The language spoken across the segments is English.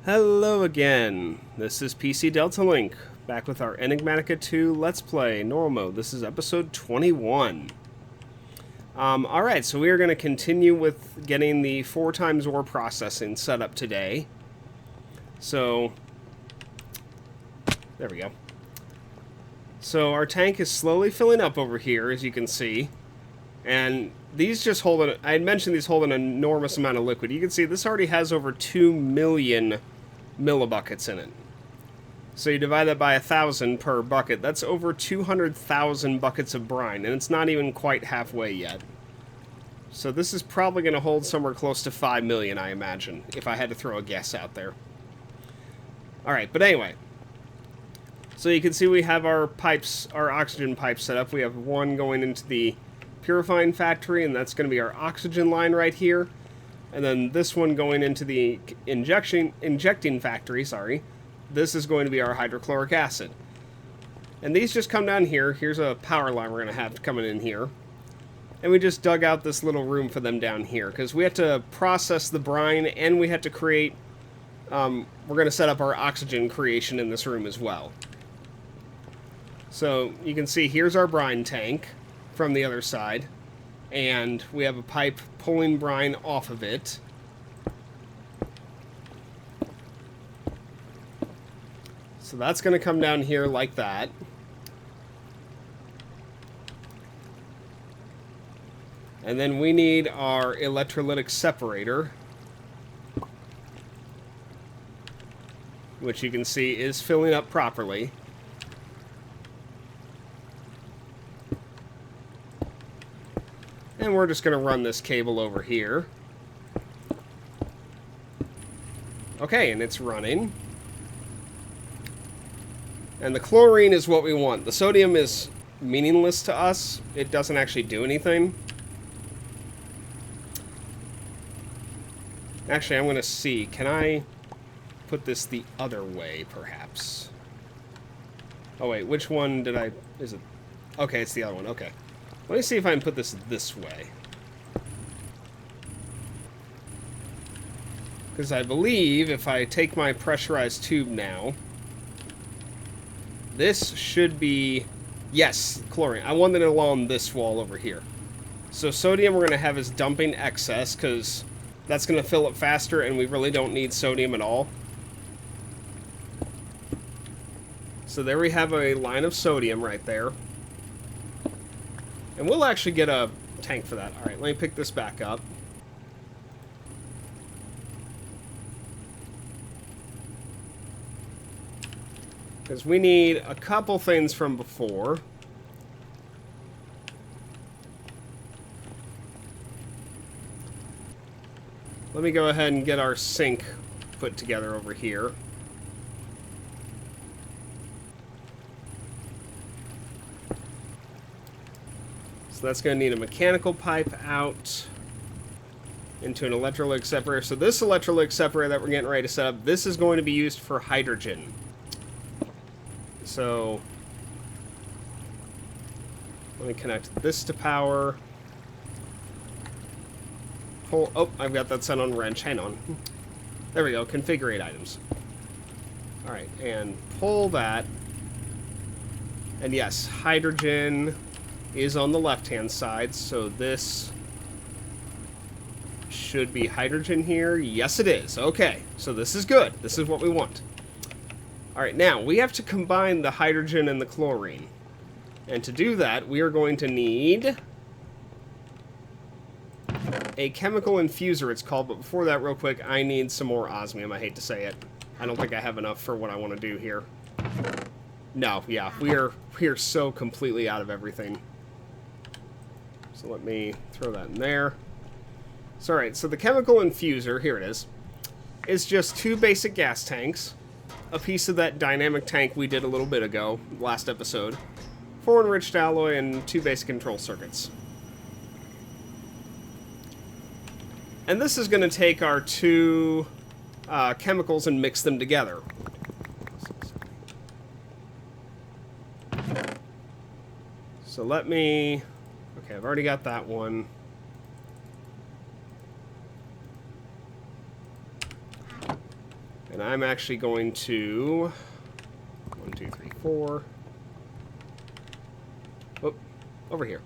Hello again, this is PC Delta Link, back with our Enigmatica 2 Let's Play, Normal Mode. This is episode 21. Alright, so we are going to continue with getting the 4 times ore processing set up today. So, there we go. So our tank is slowly filling up over here, as you can see. And these just hold I had mentioned these hold an enormous amount of liquid. You can see this already has over 2 million millibuckets in it. So you divide that by 1,000 per bucket, that's over 200,000 buckets of brine, and it's not even quite halfway yet. So this is probably going to hold somewhere close to 5 million, I imagine, if I had to throw a guess out there. Alright, but anyway. So you can see we have our pipes, our oxygen pipes set up. We have one going into the purifying factory, and that's going to be our oxygen line right here. And then this one going into the injecting factory, sorry. This is going to be our hydrochloric acid. And these just come down here. Here's a power line we're going to have coming in here. And we just dug out this little room for them down here, because we had to process the brine, and we had to create, we're going to set up our oxygen creation in this room as well. So you can see here's our brine tank from the other side. And we have a pipe pulling brine off of it. So that's going to come down here like that. And then we need our electrolytic separator, which you can see is filling up properly. And we're just going to run this cable over here. Okay, and it's running. And the chlorine is what we want. The sodium is meaningless to us. It doesn't actually do anything. Actually, I'm going to see. Can I put this the other way, perhaps? Oh, wait. Which one did I... Is it... Okay, it's the other one. Okay. Let me see if I can put this way. Because I believe if I take my pressurized tube now, this should be... Yes, chlorine. I want it along this wall over here. So sodium we're going to have is dumping excess, because that's going to fill up faster, and we really don't need sodium at all. So there we have a line of sodium right there. And we'll actually get a tank for that. Alright, let me pick this back up. Because we need a couple things from before. Let me go ahead and get our sink put together over here. So that's going to need a mechanical pipe out into an electrolytic separator. So this electrolytic separator that we're getting ready to set up, this is going to be used for hydrogen. So let me connect this to power. Pull. Oh, I've got that set on wrench. Hang on. There we go. Configure items. All right, and pull that. And yes, hydrogen is on the left-hand side, so this should be hydrogen here. Yes, it is. Okay, so this is good. This is what we want. Alright, now, we have to combine the hydrogen and the chlorine. And to do that, we are going to need a chemical infuser, it's called, but before that, real quick, I need some more osmium. I hate to say it. I don't think I have enough for what I want to do here. No, yeah, we are so completely out of everything. So let me throw that in there. So, alright, so the chemical infuser, here it is just 2 basic gas tanks, a piece of that dynamic tank we did a little bit ago, last episode, 4 enriched alloy, and 2 basic control circuits. And this is going to take our 2 chemicals and mix them together. So let me... Okay, I've already got that one. And I'm actually going to... 1, 2, 3, 4. Whoop. Over here.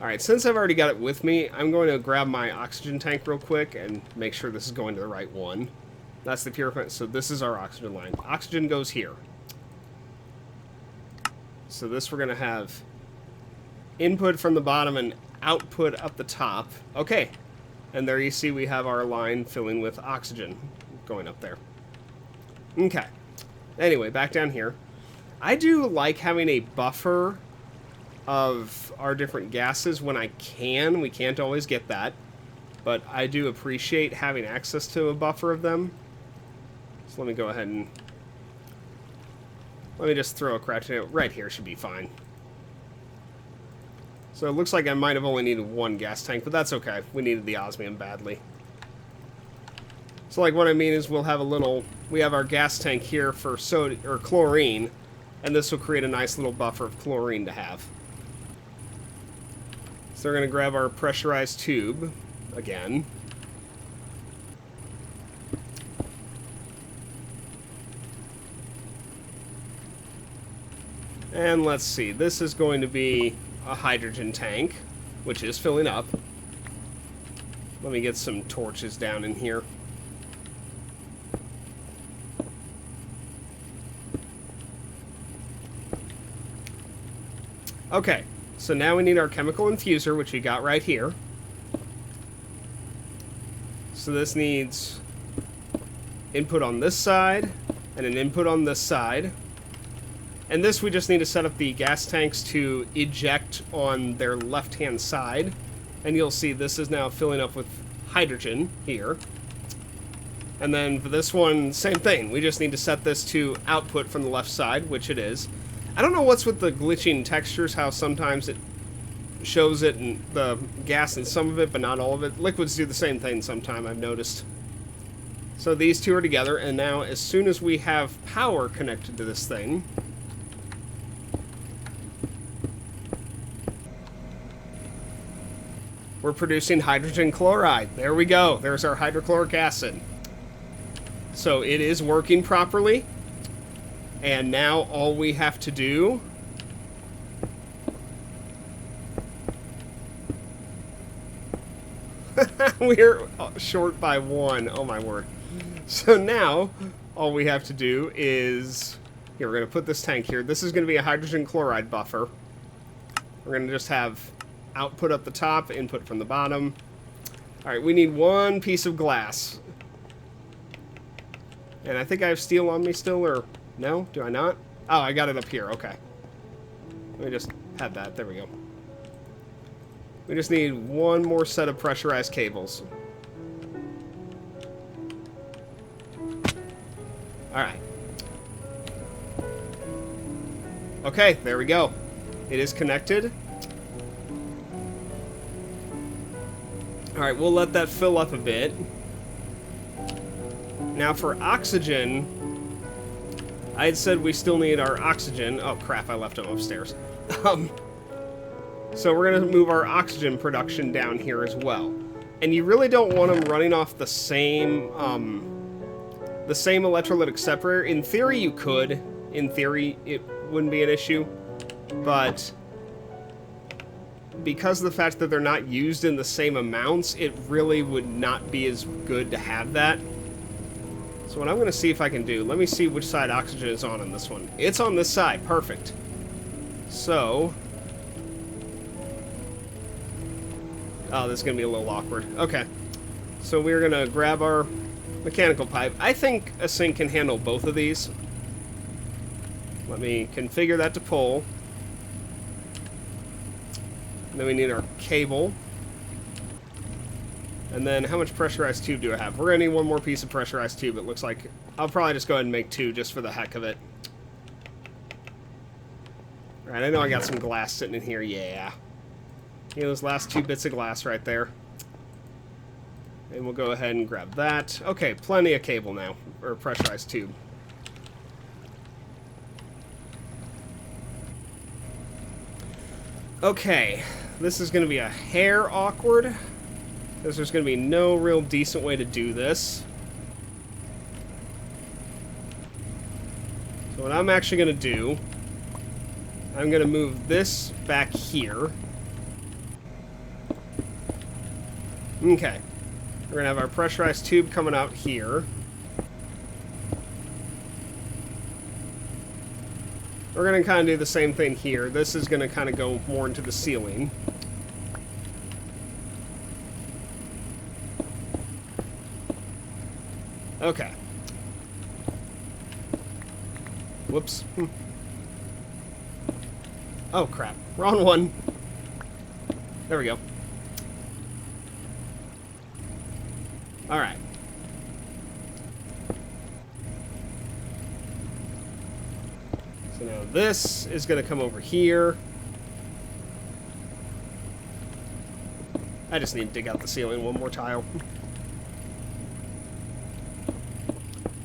Alright, since I've already got it with me, I'm going to grab my oxygen tank real quick and make sure this is going to the right one. That's the purifier. So this is our oxygen line. Oxygen goes here. So this we're going to have input from the bottom and output up the top. Okay. And there you see we have our line filling with oxygen going up there. Okay. Anyway, back down here. I do like having a buffer of our different gases when I can. We can't always get that. But I do appreciate having access to a buffer of them. So let me go ahead and... let me just throw a crouch right here should be fine. So it looks like I might have only needed one gas tank, but that's okay. We needed the osmium badly. So like what I mean is we'll have a little... we have our gas tank here for soda or chlorine, and this will create a nice little buffer of chlorine to have. So we're going to grab our pressurized tube again. And let's see, this is going to be a hydrogen tank, which is filling up. Let me get some torches down in here. Okay, so now we need our chemical infuser, which we got right here. So this needs input on this side, and an input on this side. And this, we just need to set up the gas tanks to eject on their left-hand side. And you'll see this is now filling up with hydrogen here. And then for this one, same thing. We just need to set this to output from the left side, which it is. I don't know what's with the glitching textures, how sometimes it shows it in the gas in some of it, but not all of it. Liquids do the same thing sometime, I've noticed. So these two are together, and now as soon as we have power connected to this thing... we're producing hydrogen chloride. There we go. There's our hydrochloric acid. So it is working properly. And now all we have to do... we're short by 1. Oh my word. So now all we have to do is... here, we're going to put this tank here. This is going to be a hydrogen chloride buffer. We're going to just have... output up the top, input from the bottom. Alright, we need one piece of glass. And I think I have steel on me still, or... no? Do I not? Oh, I got it up here. Okay. Let me just have that. There we go. We just need one more set of pressurized cables. Alright. Okay, there we go. It is connected. Alright, we'll let that fill up a bit. Now for oxygen, I had said we still need our oxygen. Oh crap, I left them upstairs. So we're going to move our oxygen production down here as well. And you really don't want them running off the same electrolytic separator. In theory, you could. In theory, it wouldn't be an issue. But... because of the fact that they're not used in the same amounts, it really would not be as good to have that. So what I'm going to see if I can do, let me see which side oxygen is on this one. It's on this side. Perfect. So... oh, this is going to be a little awkward. Okay. So we're going to grab our mechanical pipe. I think a sink can handle both of these. Let me configure that to pull. And then we need our cable. And then how much pressurized tube do I have? We're going to need one more piece of pressurized tube, it looks like. I'll probably just go ahead and make 2 just for the heck of it. Alright, I know I got some glass sitting in here. Yeah. Those last 2 bits of glass right there. And we'll go ahead and grab that. Okay, plenty of cable now. Or pressurized tube. Okay. This is going to be a hair awkward. because there's going to be no real decent way to do this. So what I'm actually going to do, I'm going to move this back here. Okay. We're going to have our pressurized tube coming out here. We're going to kind of do the same thing here. This is going to kind of go more into the ceiling. Okay. Whoops. Oh, crap. Wrong one. There we go. Alright. So now this is going to come over here. I just need to dig out the ceiling one more tile.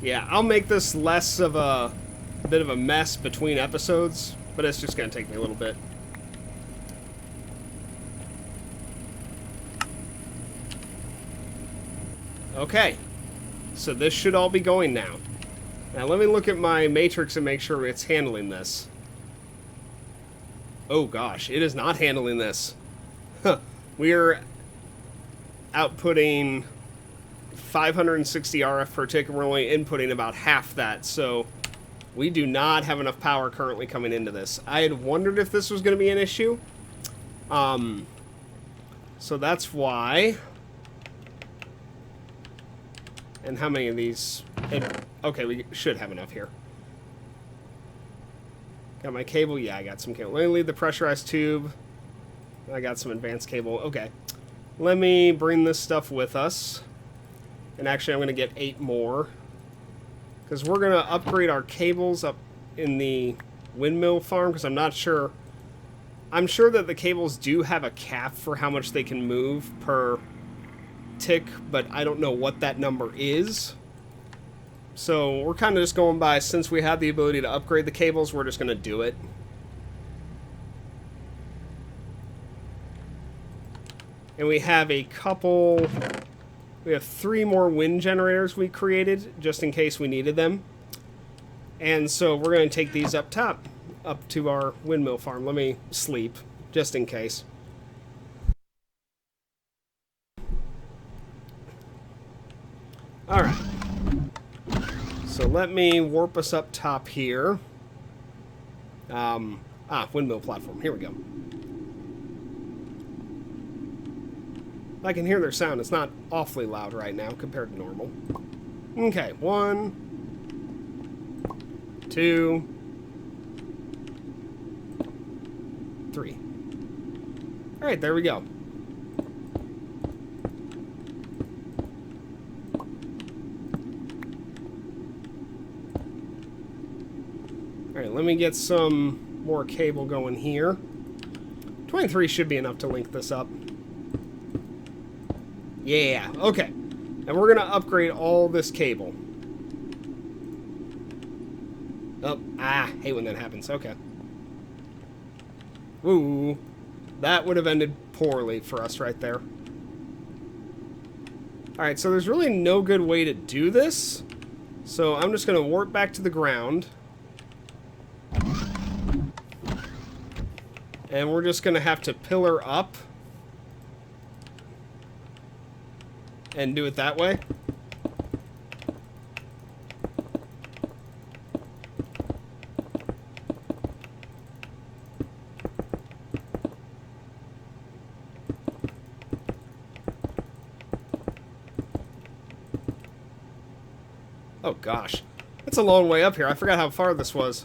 Yeah, I'll make this less of a bit of a mess between episodes, but it's just going to take me a little bit. Okay, so this should all be going now. Now let me look at my matrix and make sure it's handling this. Oh gosh, it is not handling this. Huh. We're outputting 560 RF per tick, and we're only inputting about half that, so we do not have enough power currently coming into this. I had wondered if this was going to be an issue. So that's why. And how many of these? Okay, we should have enough here. Got my cable? Yeah, I got some cable. Let me leave the pressurized tube. I got some advanced cable. Okay. Let me bring this stuff with us. And actually, I'm going to get 8 more. Because we're going to upgrade our cables up in the windmill farm. Because I'm not sure. I'm sure that the cables do have a cap for how much they can move per tick. But I don't know what that number is. So we're kind of just going by, since we have the ability to upgrade the cables, we're just going to do it. And we have a couple... We have 3 more wind generators we created, just in case we needed them. And so we're going to take these up top, up to our windmill farm. Let me sleep, just in case. Alright. So let me warp us up top here. Windmill platform. Here we go. I can hear their sound. It's not awfully loud right now compared to normal. Okay, 1, 2, 3. Alright, there we go. Alright, let me get some more cable going here. 23 should be enough to link this up. Yeah, okay. And we're going to upgrade all this cable. Oh, hate when that happens. Okay. Ooh, that would have ended poorly for us right there. Alright, so there's really no good way to do this. So I'm just going to warp back to the ground. And we're just going to have to pillar up. And do it that way. Oh gosh. It's a long way up here. I forgot how far this was.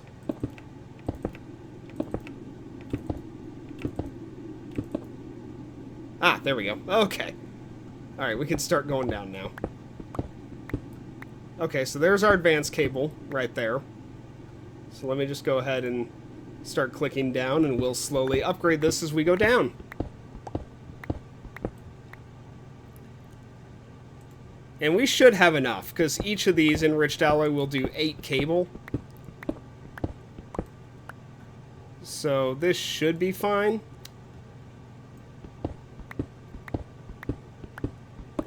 Ah, there we go. Okay. Alright, we can start going down now. Okay, so there's our advanced cable right there. So let me just go ahead and start clicking down, and we'll slowly upgrade this as we go down. And we should have enough, because each of these enriched alloy will do 8 cable. So this should be fine.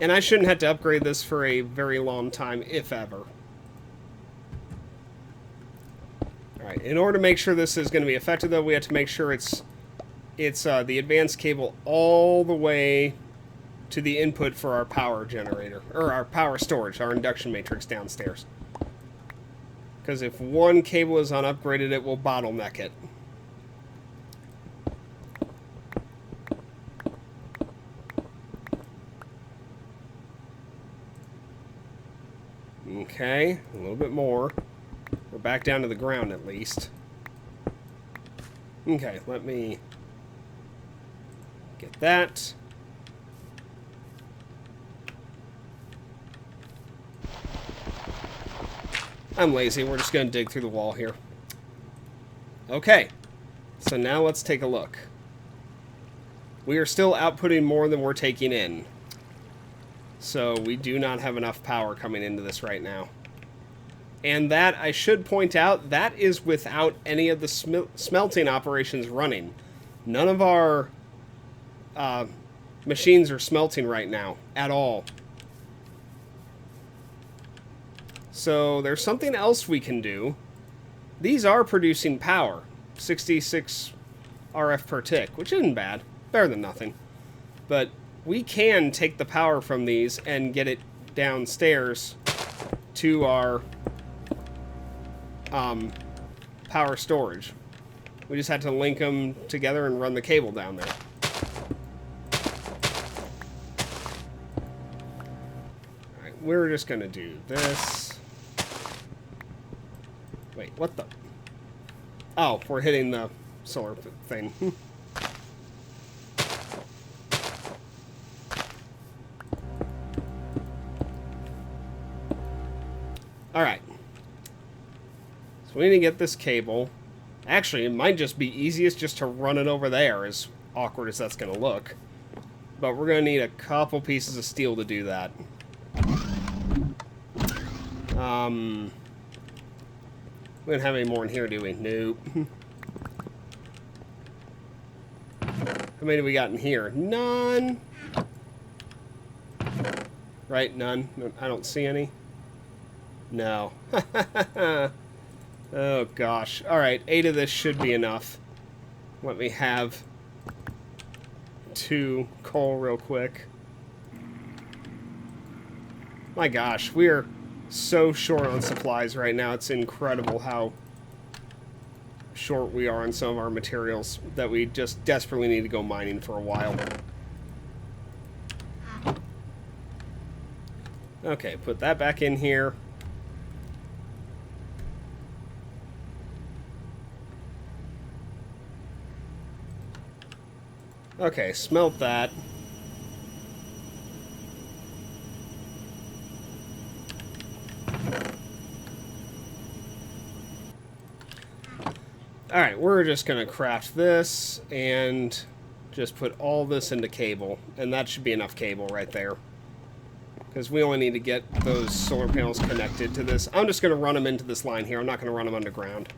And I shouldn't have to upgrade this for a very long time, if ever. Alright, in order to make sure this is going to be effective, though, we have to make sure it's the advanced cable all the way to the input for our power generator, or our power storage, our induction matrix downstairs. Because if one cable is unupgraded, it will bottleneck it. Okay, a little bit more. We're back down to the ground at least. Okay, let me get that. I'm lazy. We're just going to dig through the wall here. Okay, so now let's take a look. We are still outputting more than we're taking in. So we do not have enough power coming into this right now. And that, I should point out, that is without any of the smelting operations running. None of our machines are smelting right now, at all. So there's something else we can do. These are producing power. 66 RF per tick, which isn't bad. Better than nothing. But we can take the power from these and get it downstairs to our power storage. We just had to link them together and run the cable down there. Alright, we're just going to do this. Wait, what the? Oh, we're hitting the solar thing. Alright. So we need to get this cable. Actually, it might just be easiest just to run it over there, as awkward as that's going to look. But we're going to need a couple pieces of steel to do that. We don't have any more in here, do we? Nope. How many do we got in here? None. Right, none. I don't see any. No. Oh, gosh. Alright, 8 of this should be enough. Let me have 2 coal real quick. My gosh, we are so short on supplies right now. It's incredible how short we are on some of our materials that we just desperately need to go mining for a while. Okay, put that back in here. Okay, smelt that. Alright, we're just going to craft this and just put all this into cable. And that should be enough cable right there. Because we only need to get those solar panels connected to this. I'm just going to run them into this line here. I'm not going to run them underground.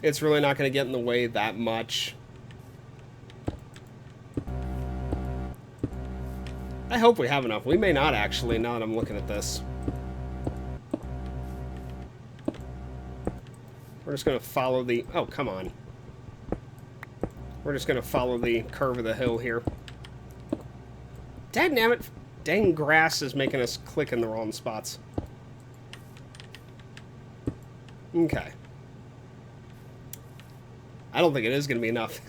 It's really not going to get in the way that much. I hope we have enough. We may not, actually, now that I'm looking at this. We're just going to follow the... Oh, come on. We're just going to follow the curve of the hill here. Dangnabbit. Dang grass is making us click in the wrong spots. Okay. I don't think it is going to be enough.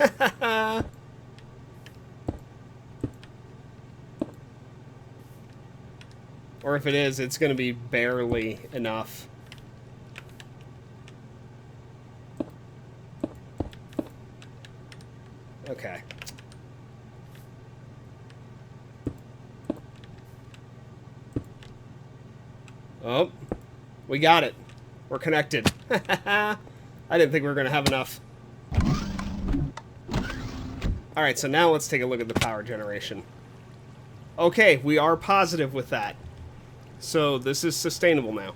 Or if it is, it's going to be barely enough. Okay. Oh, we got it. We're connected. I didn't think we were going to have enough. Alright, so now let's take a look at the power generation. Okay, we are positive with that. So this is sustainable now.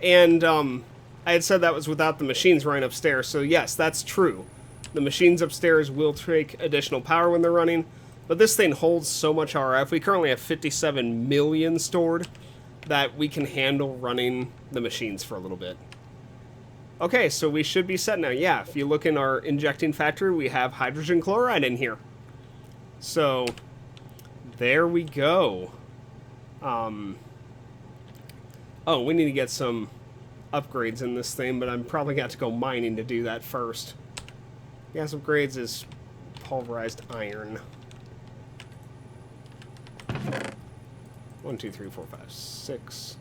And I had said that was without the machines running upstairs, so yes, that's true. The machines upstairs will take additional power when they're running, But this thing holds so much RF. We currently have 57 million stored that we can handle running the machines for a little bit. Okay, so we should be set now. Yeah, if you look in our injecting factory, we have hydrogen chloride in here. So, there we go. Oh, we need to get some upgrades in this thing, but I'm probably got to go mining to do that first. Gas upgrades is pulverized iron. 1, 2, 3, 4, 5, 6.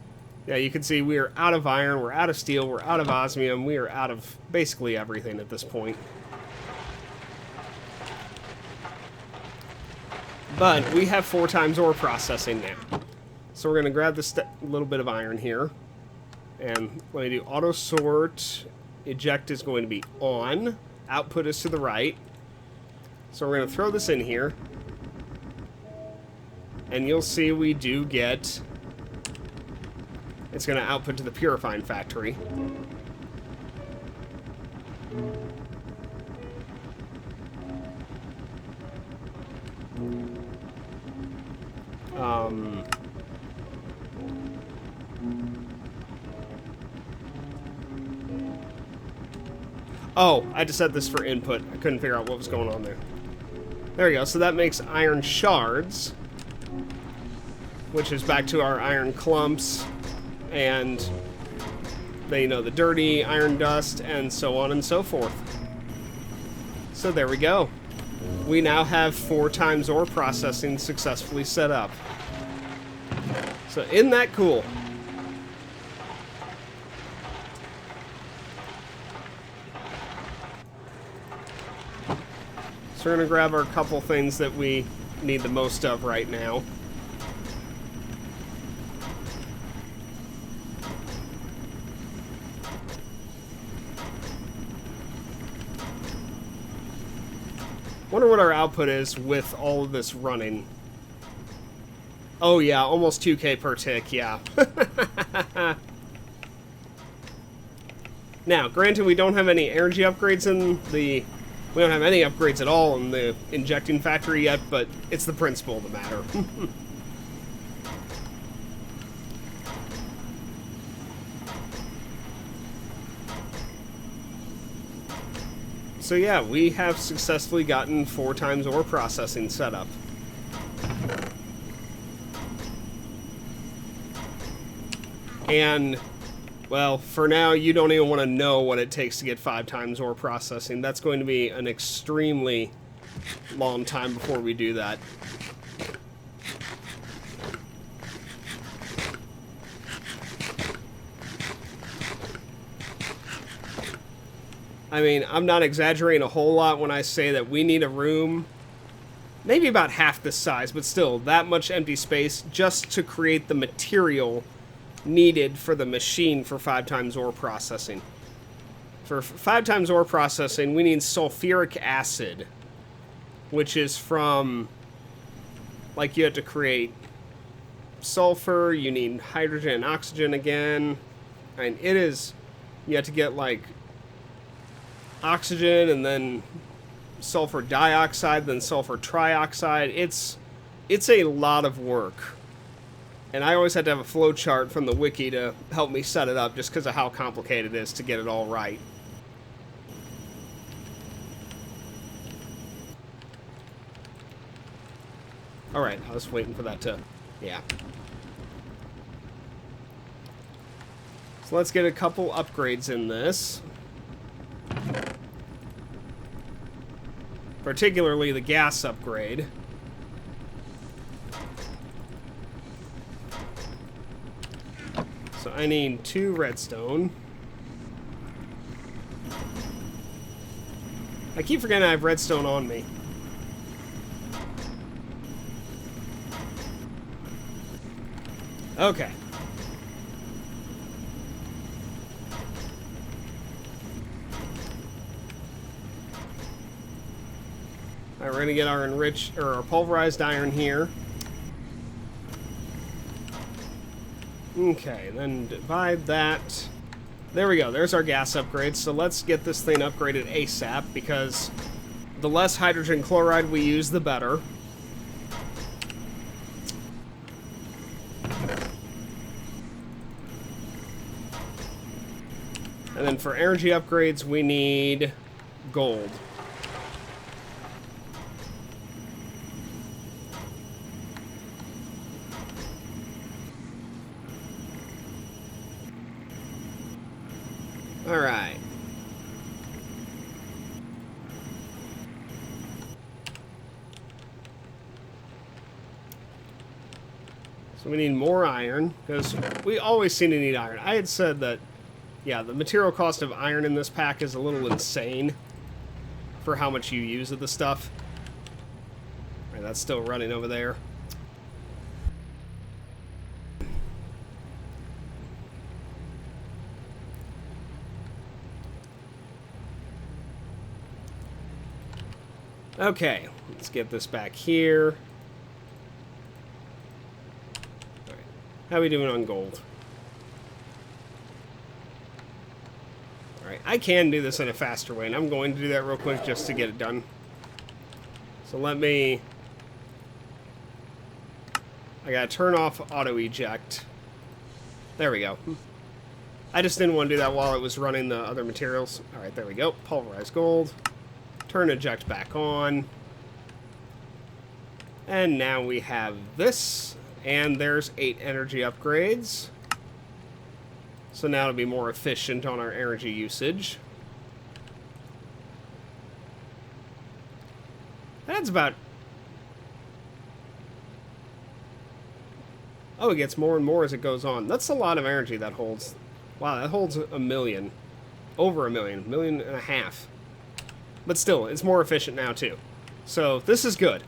Yeah, you can see we are out of iron, we're out of steel, we're out of osmium, we are out of basically everything at this point. But we have 4 times ore processing now. So we're going to grab this little bit of iron here. And let me do auto sort. Eject is going to be on. Output is to the right. So we're going to throw this in here. And you'll see we do get... It's going to output to the purifying factory. Oh, I had to set this for input. I couldn't figure out what was going on there. There we go. So that makes iron shards, which is back to our iron clumps, and then, you know, the dirty iron dust, and so on and so forth. So there we go. We now have 4 times ore processing successfully set up. So isn't that cool? So we're going to grab our couple things that we need the most of right now. Wonder what our output is with all of this running. Oh yeah, almost 2K per tick, yeah. Now, granted we don't have any energy upgrades in the... We don't have any upgrades at all in the injecting factory yet, but it's the principle of the matter. So yeah, we have successfully gotten 4 times ore processing set up. And, well, for now, you don't even want to know what it takes to get 5 times ore processing. That's going to be an extremely long time before we do that. I mean, I'm not exaggerating a whole lot when I say that we need a room, maybe about half this size, but still, that much empty space just to create the material needed for the machine for 5 times ore processing. For 5 times ore processing, we need sulfuric acid, which is from, like, you have to create sulfur, you need hydrogen and oxygen again, and it is, you have to get, like, oxygen and then sulfur dioxide, then sulfur trioxide. It's a lot of work. And I always had to have a flow chart from the wiki to help me set it up just because of how complicated it is to get it all right. Alright, I was waiting for that to... yeah. So let's get a couple upgrades in this. Particularly the gas upgrade. So I need 2 redstone. I keep forgetting I have redstone on me. Okay. Alright, we're gonna get our enriched, or our pulverized iron here. Okay, then divide that. There we go, there's our gas upgrade. So let's get this thing upgraded ASAP, because the less hydrogen chloride we use, the better. And then for energy upgrades, we need gold. All right. So we need more iron, because we always seem to need iron. I had said that, yeah, the material cost of iron in this pack is a little insane for how much you use of the stuff. All right, that's still running over there. Okay, let's get this back here. How are we doing on gold? Alright, I can do this in a faster way, and I'm going to do that real quick just to get it done. So let me... I gotta turn off auto-eject. There we go. I just didn't want to do that while it was running the other materials. Alright, there we go. Pulverized gold. Turn eject back on. And now we have this. And there's 8 energy upgrades. So now it'll be more efficient on our energy usage. That's about... Oh, it gets more and more as it goes on. That's a lot of energy that holds. Wow, that holds 1 million. Over 1 million. 1.5 million. But still, it's more efficient now, too. So, this is good.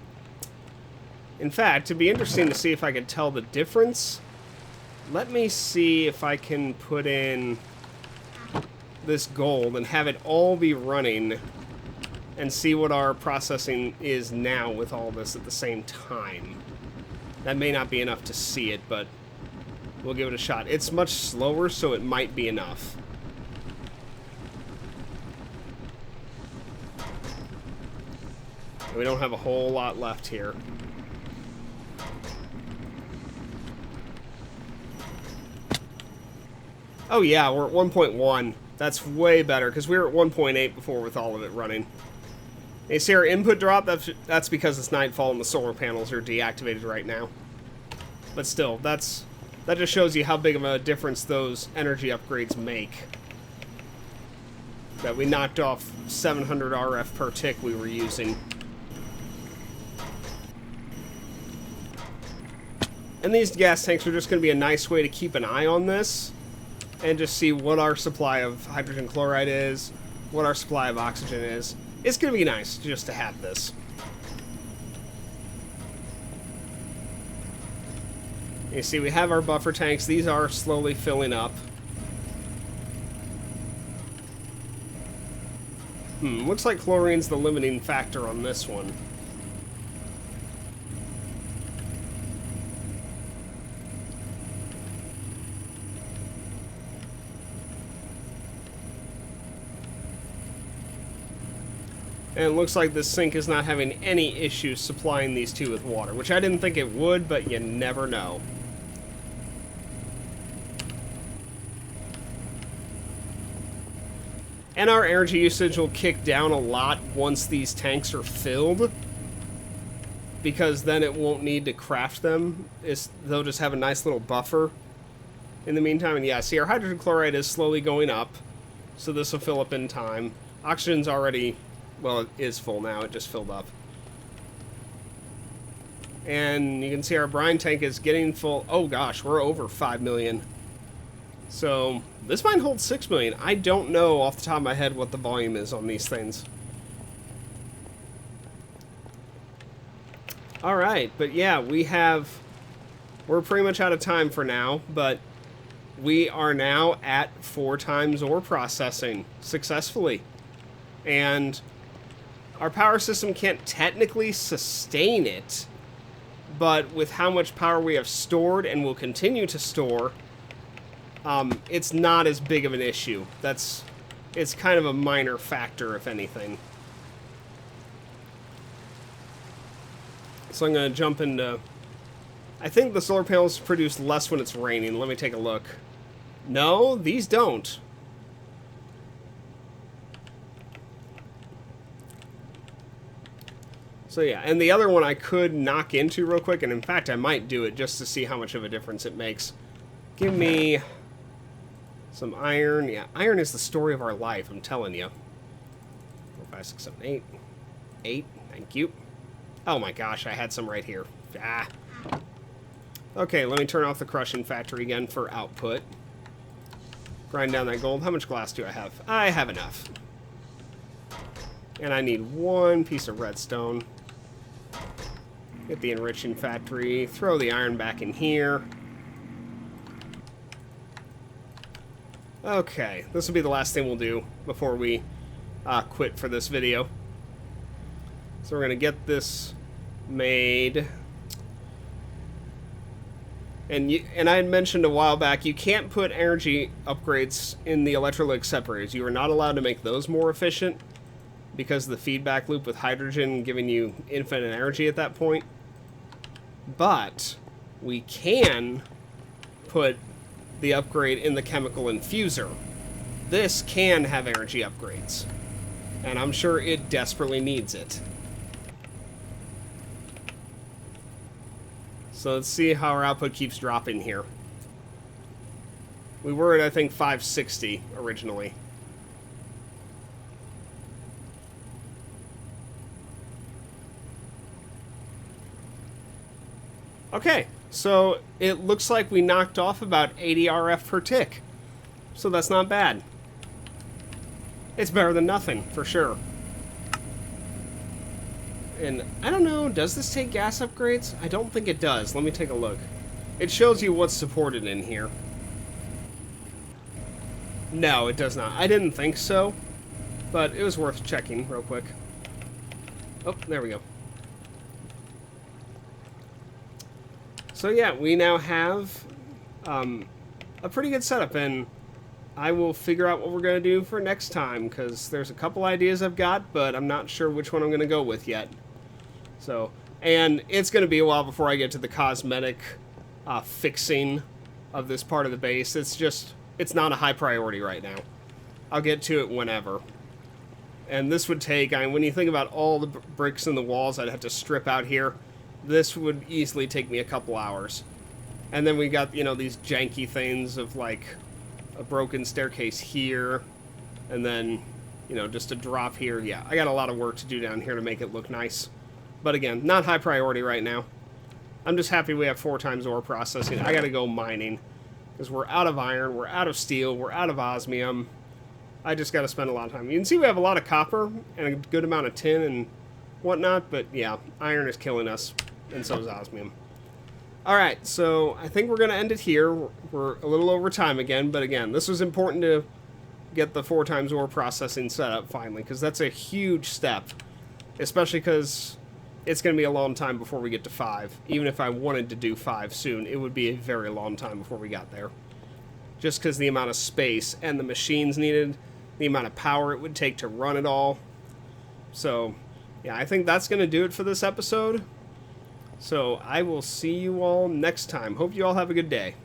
In fact, it'd be interesting to see if I could tell the difference. Let me see if I can put in this gold and have it all be running and see what our processing is now with all this at the same time. That may not be enough to see it, but we'll give it a shot. It's much slower, so it might be enough. We don't have a whole lot left here. Oh yeah, we're at 1.1. That's way better, because we were at 1.8 before with all of it running. You see our input drop? That's because it's nightfall and the solar panels are deactivated right now. But still, that just shows you how big of a difference those energy upgrades make. That we knocked off 700 RF per tick we were using. And these gas tanks are just going to be a nice way to keep an eye on this. And just see what our supply of hydrogen chloride is, what our supply of oxygen is. It's going to be nice just to have this. You see, we have our buffer tanks. These are slowly filling up. Looks like chlorine's the limiting factor on this one. And it looks like this sink is not having any issues supplying these two with water, which I didn't think it would, but you never know. And our energy usage will kick down a lot once these tanks are filled, because then it won't need to craft them. They'll just have a nice little buffer in the meantime. And yeah, see, our hydrogen chloride is slowly going up, so this will fill up in time. Oxygen's already... Well, it is full now. It just filled up. And you can see our brine tank is getting full. Oh, gosh. We're over 5 million. So, this might hold 6 million. I don't know off the top of my head what the volume is on these things. Alright. But, yeah, we're pretty much out of time for now. But we are now at 4 times ore processing successfully. And... our power system can't technically sustain it, but with how much power we have stored and will continue to store, it's not as big of an issue. It's kind of a minor factor, if anything. So I'm going to jump into... I think the solar panels produce less when it's raining. Let me take a look. No, these don't. So yeah, and the other one I could knock into real quick, and in fact I might do it just to see how much of a difference it makes. Give me some iron. Yeah, iron is the story of our life, I'm telling you. 4, 5, 6, 7, 8. 8, thank you. Oh my gosh, I had some right here. Ah. Okay, let me turn off the crushing factory again for output. Grind down that gold. How much glass do I have? I have enough. And I need 1 piece of redstone. Get the enriching factory. Throw the iron back in here. Okay, this will be the last thing we'll do before we quit for this video. So we're going to get this made. And I had mentioned a while back, you can't put energy upgrades in the electrolytic separators. You are not allowed to make those more efficient because of the feedback loop with hydrogen giving you infinite energy at that point. But we can put the upgrade in the chemical infuser. This can have energy upgrades, and I'm sure it desperately needs it. So let's see how our output keeps dropping here. We were at, I think, 560 originally. Okay, so it looks like we knocked off about 80 RF per tick. So that's not bad. It's better than nothing, for sure. And I don't know, does this take gas upgrades? I don't think it does. Let me take a look. It shows you what's supported in here. No, it does not. I didn't think so, but it was worth checking real quick. Oh, there we go. So yeah, we now have a pretty good setup, and I will figure out what we're going to do for next time, because there's a couple ideas I've got, but I'm not sure which one I'm going to go with yet. So, and it's going to be a while before I get to the cosmetic fixing of this part of the base. It's not a high priority right now. I'll get to it whenever. And this would take, I mean, when you think about all the bricks in the walls I'd have to strip out here, this would easily take me a couple hours. And then we got, you know, these janky things of, like, a broken staircase here, and then, you know, just a drop here. Yeah, I got a lot of work to do down here to make it look nice. But again, not high priority right now. I'm just happy we have 4 times ore processing. I gotta go mining, because we're out of iron, we're out of steel, we're out of osmium. I just gotta spend a lot of time. You can see we have a lot of copper and a good amount of tin and whatnot, but yeah, iron is killing us, and so is osmium. Alright, so I think we're going to end it here. We're a little over time again, but again, this was important to get the 4 times ore processing set up finally, because that's a huge step, especially because it's going to be a long time before we get to 5. Even if I wanted to do 5 soon, it would be a very long time before we got there. Just because the amount of space and the machines needed, the amount of power it would take to run it all. So, yeah, I think that's going to do it for this episode. So I will see you all next time. Hope you all have a good day.